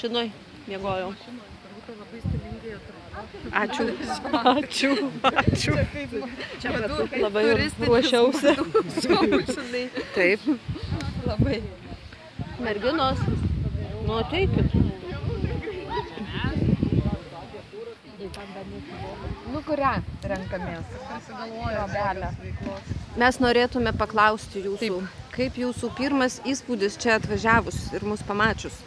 mašinoj miegojau. Labai stilingai Ačiū. Ačiū. Čia labai ruošiausi. Taip. Labai. Merginos, nu ateikit. Nu, kurią renkamės? Trobelę. Mes norėtume paklausti jūsų, kaip jūsų pirmas įspūdis čia atvažiavus ir mus pamačius.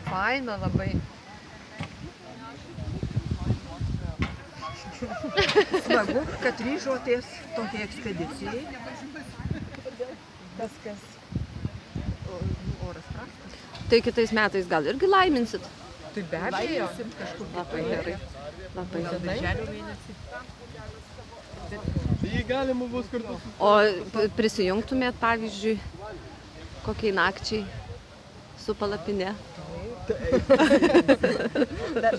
Faina labai. Smagu, kad ryžotės tokiai ekspedicijai. Tas kas. Oras prastas. Tai kitais metais gal irgi laiminsit? Tai be abejo. Labai gerai. Labai gerai. Birželio mėnesį. Jį galima bus kartu su... O prisijungtumėt, pavyzdžiui, kokiai nakčiai su palapine?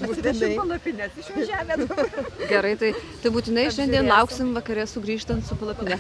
Būtinai palapinės išvažiavę dabar. Gerai, tai būtinai šiandien lauksim vakare sugrįžtant su palapine.